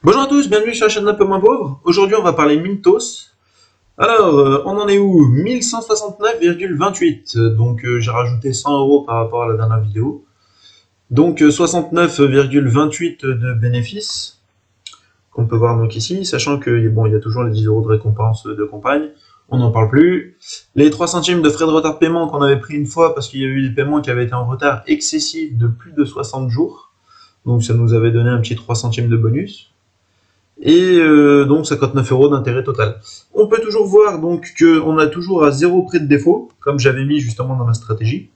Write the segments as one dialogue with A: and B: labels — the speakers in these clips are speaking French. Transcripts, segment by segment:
A: Bonjour à tous, bienvenue sur la chaîne d'un peu moins pauvre. Aujourd'hui, on va parler Mintos. Alors, on en est où? 1169,28. Donc, j'ai rajouté 100 euros par rapport à la dernière vidéo. Donc, 69,28 de bénéfices qu'on peut voir donc ici, sachant que bon, il y a toujours les 10 euros de récompense de campagne. On n'en parle plus. Les 3 centimes de frais de retard de paiement qu'on avait pris une fois parce qu'il y a eu des paiements qui avaient été en retard excessif de plus de 60 jours. Donc, ça nous avait donné un petit 3 centimes de bonus. Et donc 59 euros d'intérêt total. On peut toujours voir donc qu'on a toujours à 0 près de défaut, comme j'avais mis justement dans ma stratégie.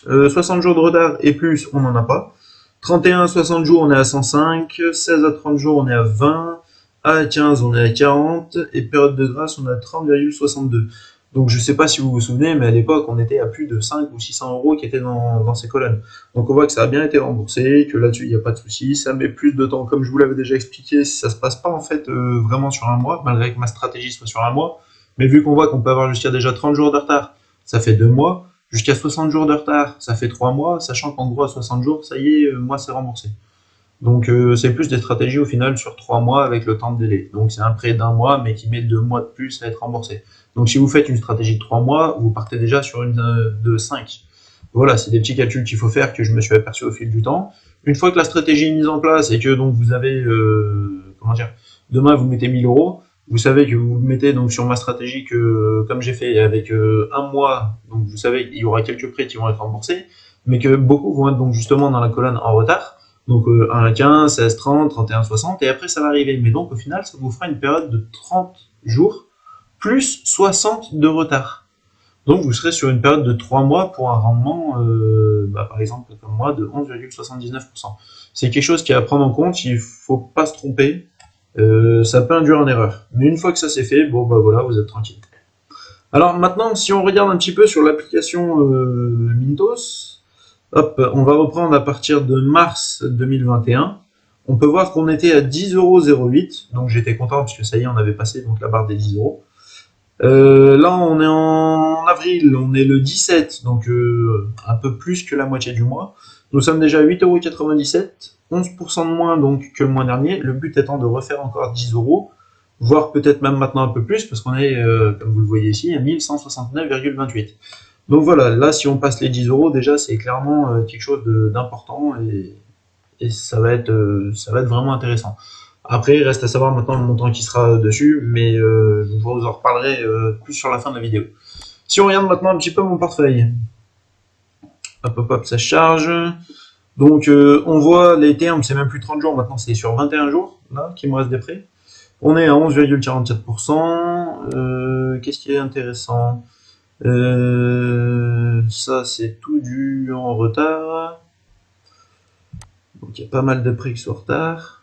A: 60 jours de retard et plus, on n'en a pas. 31 à 60 jours, on est à 105. 16 à 30 jours, on est à 20. À 15, on est à 40. Et période de grâce, on est à 30,62. Donc je ne sais pas si vous vous souvenez, mais à l'époque, on était à plus de 5 ou 600 euros qui étaient dans ces colonnes. Donc on voit que ça a bien été remboursé, que là-dessus, il n'y a pas de souci. Ça met plus de temps, comme je vous l'avais déjà expliqué, ça se passe pas en fait vraiment sur un mois, malgré que ma stratégie soit sur un mois. Mais vu qu'on voit qu'on peut avoir jusqu'à déjà 30 jours de retard, ça fait 2 mois. Jusqu'à 60 jours de retard, ça fait 3 mois, sachant qu'en gros, à 60 jours, ça y est, moi, c'est remboursé. Donc, c'est plus des stratégies au final sur 3 mois avec le temps de délai. Donc, c'est un prêt d'un mois, mais qui met 2 mois de plus à être remboursé. Donc, si vous faites une stratégie de 3 mois, vous partez déjà sur une de 5. Voilà, c'est des petits calculs qu'il faut faire que je me suis aperçu au fil du temps. Une fois que la stratégie est mise en place et que donc vous avez, comment dire, demain vous mettez 1000 euros, vous savez que vous mettez donc sur ma stratégie que, comme j'ai fait avec un mois, donc vous savez qu'il y aura quelques prêts qui vont être remboursés, mais que beaucoup vont être donc justement dans la colonne en retard. Donc 1 à 15, 16, 30, 31, 60, et après ça va arriver. Mais donc au final, ça vous fera une période de 30 jours plus 60 de retard. Donc vous serez sur une période de 3 mois pour un rendement, par exemple comme moi, de 11,79%. C'est quelque chose qui est à prendre en compte, il ne faut pas se tromper. Ça peut induire en erreur. Mais une fois que ça c'est fait, bon bah voilà, vous êtes tranquille. Alors maintenant, si on regarde un petit peu sur l'application Mintos, hop, on va reprendre à partir de mars 2021. On peut voir qu'on était à 10,08 €, donc j'étais content parce que ça y est, on avait passé donc la barre des 10 euros. Là, on est en avril, on est le 17, donc un peu plus que la moitié du mois. Nous sommes déjà à 8,97 €, 11% de moins donc que le mois dernier. Le but étant de refaire encore 10 euros, voire peut-être même maintenant un peu plus, parce qu'on est, comme vous le voyez ici, à 1169,28. Donc voilà, là, si on passe les 10 euros, déjà, c'est clairement quelque chose d'important et ça va être vraiment intéressant. Après, il reste à savoir maintenant le montant qui sera dessus, mais je vous en reparlerai plus sur la fin de la vidéo. Si on regarde maintenant un petit peu mon portefeuille, hop hop hop, ça charge. Donc on voit les termes, c'est même plus 30 jours, maintenant c'est sur 21 jours, là, qui me reste des prêts. On est à 11,44%. Qu'est-ce qui est intéressant? Ça, c'est tout dû en retard. Donc il y a pas mal de prêts qui sont en retard.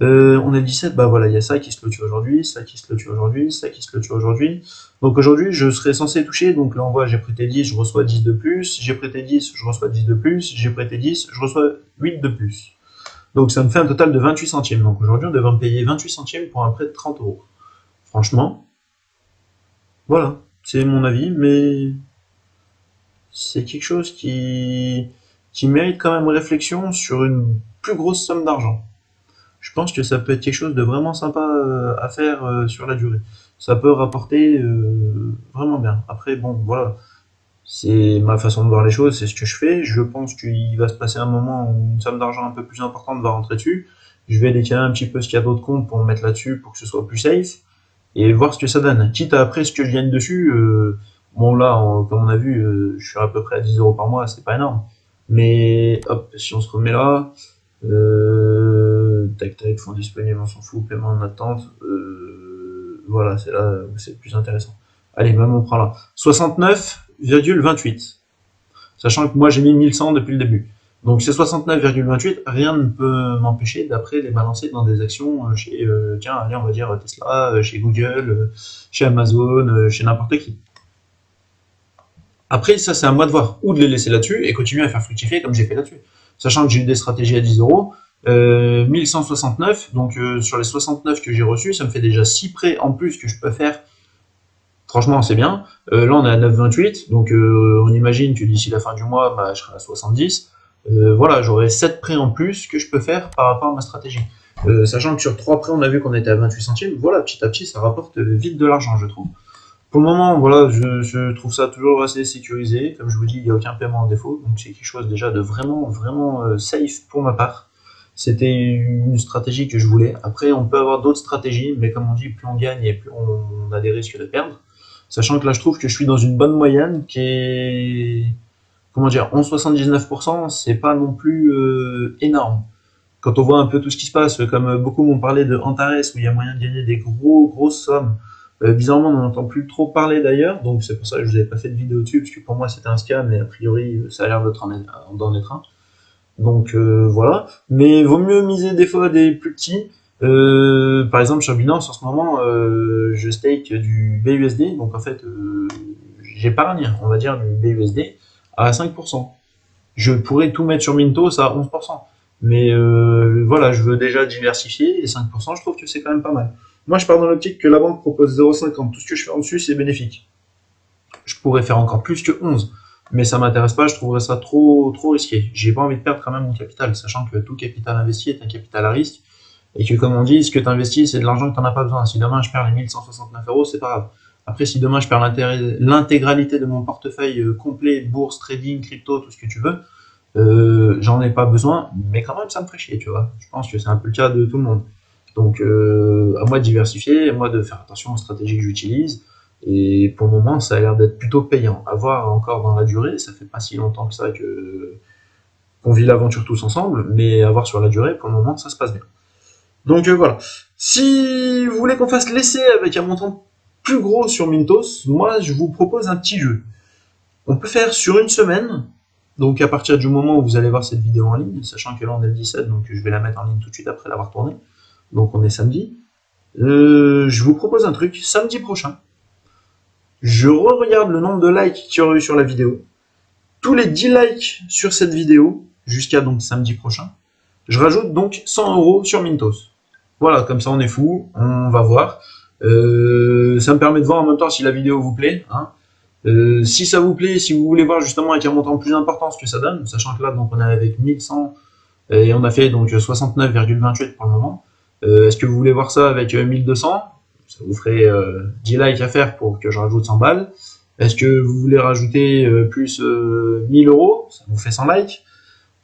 A: On est le 17, bah voilà, il y a ça qui se clôture aujourd'hui, ça qui se clôture aujourd'hui, ça qui se clôture aujourd'hui. Donc aujourd'hui, je serais censé toucher, donc là on voit, j'ai prêté 10, je reçois 10 de plus, j'ai prêté 10, je reçois 10 de plus, j'ai prêté 10, je reçois 8 de plus. Donc ça me fait un total de 28 centimes. Donc aujourd'hui, on devrait me payer 28 centimes pour un prêt de 30 euros. Franchement, voilà, c'est mon avis, mais c'est quelque chose qui mérite quand même réflexion sur une plus grosse somme d'argent. Je pense que ça peut être quelque chose de vraiment sympa à faire sur la durée. Ça peut rapporter vraiment bien. Après, bon, voilà, c'est ma façon de voir les choses, c'est ce que je fais. Je pense qu'il va se passer un moment où une somme d'argent un peu plus importante va rentrer dessus. Je vais décaler un petit peu ce qu'il y a d'autres comptes pour me mettre là-dessus pour que ce soit plus safe et voir ce que ça donne. Quitte à après ce que je gagne dessus, bon là, comme on a vu, je suis à peu près à 10 euros par mois, c'est pas énorme. Mais hop, si on se remet là, tac tac, fonds disponibles, on s'en fout, paiement en attente, voilà, c'est là où c'est le plus intéressant. Allez, même on prend là. 69,28. Sachant que moi j'ai mis 1100 depuis le début. Donc ces 69,28, rien ne peut m'empêcher d'après les balancer dans des actions chez, tiens, allez, on va dire Tesla, chez Google, chez Amazon, chez n'importe qui. Après, ça c'est à moi de voir, ou de les laisser là-dessus et continuer à faire fructifier comme j'ai fait là-dessus. Sachant que j'ai eu des stratégies à 10 euros, 1169, donc sur les 69 que j'ai reçus, ça me fait déjà 6 prêts en plus que je peux faire. Franchement, c'est bien. Là, on est à 9,28, donc on imagine que d'ici la fin du mois, bah, je serai à 70. Voilà, j'aurai 7 prêts en plus que je peux faire par rapport à ma stratégie. Sachant que sur 3 prêts, on a vu qu'on était à 28 centimes. Voilà, petit à petit, ça rapporte vite de l'argent, je trouve. Pour le moment, voilà, je trouve ça toujours assez sécurisé. Comme je vous dis, il n'y a aucun paiement en défaut. Donc c'est quelque chose déjà de vraiment, vraiment safe pour ma part. C'était une stratégie que je voulais. Après, on peut avoir d'autres stratégies, mais comme on dit, plus on gagne et plus on a des risques de perdre. Sachant que là, je trouve que je suis dans une bonne moyenne qui est, comment dire, 11,79%, c'est pas non plus énorme. Quand on voit un peu tout ce qui se passe, comme beaucoup m'ont parlé de Antares, où il y a moyen de gagner des grosses sommes. Bizarrement, on n'en entend plus trop parler d'ailleurs, donc c'est pour ça que je vous avais pas fait de vidéo dessus, parce que pour moi c'était un scam, mais a priori ça a l'air d'en être un. Donc voilà. Mais vaut mieux miser des fois des plus petits. Par exemple, sur Binance en ce moment, je stake du BUSD, donc en fait j'épargne, on va dire, du BUSD à 5%. Je pourrais tout mettre sur Mintos à 11%. Mais voilà, je veux déjà diversifier et 5%, je trouve que c'est quand même pas mal. Moi, je pars dans l'optique que la banque propose 0,50. Tout ce que je fais en dessus, c'est bénéfique. Je pourrais faire encore plus que 11, mais ça m'intéresse pas, je trouverais ça trop risqué. J'ai pas envie de perdre quand même mon capital, sachant que tout capital investi est un capital à risque, et que comme on dit, ce que tu investis, c'est de l'argent que tu n'en as pas besoin. Si demain je perds les 1169 euros, c'est pas grave. Après, si demain je perds l'intégralité de mon portefeuille complet, bourse, trading, crypto, tout ce que tu veux, j'en ai pas besoin, mais quand même ça me ferait chier, tu vois. Je pense que c'est un peu le cas de tout le monde. Donc à moi de diversifier, à moi de faire attention aux stratégies que j'utilise. Et pour le moment, ça a l'air d'être plutôt payant. À voir encore dans la durée, ça fait pas si longtemps que ça qu'on vit l'aventure tous ensemble, mais à voir sur la durée, pour le moment, ça se passe bien. Donc voilà. Si vous voulez qu'on fasse l'essai avec un montant plus gros sur Mintos, moi je vous propose un petit jeu. On peut faire sur une semaine, donc à partir du moment où vous allez voir cette vidéo en ligne, sachant que là on est le 17, donc je vais la mettre en ligne tout de suite après l'avoir tournée. Donc on est samedi. Je vous propose un truc, samedi prochain, je regarde le nombre de likes qu'il y aura eu sur la vidéo. Tous les 10 likes sur cette vidéo, jusqu'à donc samedi prochain, je rajoute donc 100 euros sur Mintos. Voilà, comme ça on est fou, on va voir. Ça me permet de voir en même temps si la vidéo vous plaît. Hein. Si ça vous plaît, si vous voulez voir justement avec un montant plus important ce que ça donne, sachant que là donc on est avec 1100 et on a fait donc 69,28 pour le moment. Est-ce que vous voulez voir ça avec 1200? Ça vous ferait 10 likes à faire pour que je rajoute 100 balles. Est-ce que vous voulez rajouter plus 1000 euros? Ça vous fait 100 likes.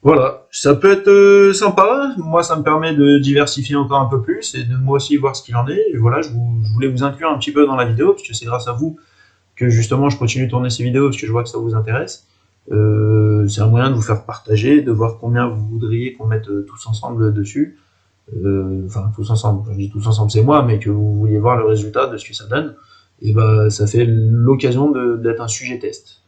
A: Voilà, ça peut être sympa. Moi, ça me permet de diversifier encore un peu plus et de moi aussi voir ce qu'il en est. Et voilà, je voulais vous inclure un petit peu dans la vidéo parce que c'est grâce à vous que justement je continue de tourner ces vidéos parce que je vois que ça vous intéresse. C'est un moyen de vous faire partager, de voir combien vous voudriez qu'on mette tous ensemble dessus. Enfin, tous ensemble, quand je dis tous ensemble, c'est moi, mais que vous vouliez voir le résultat de ce que ça donne, et ben ça fait l'occasion d'être un sujet test.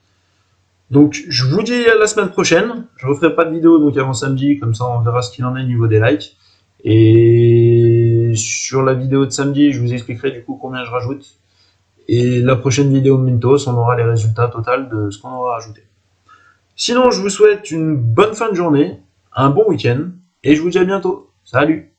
A: Donc, je vous dis à la semaine prochaine. Je referai pas de vidéo donc avant samedi, comme ça on verra ce qu'il en est au niveau des likes. Et sur la vidéo de samedi, je vous expliquerai du coup combien je rajoute. Et la prochaine vidéo Mintos, on aura les résultats totaux de ce qu'on aura rajouté. Sinon, je vous souhaite une bonne fin de journée, un bon week-end, et je vous dis à bientôt. Salut!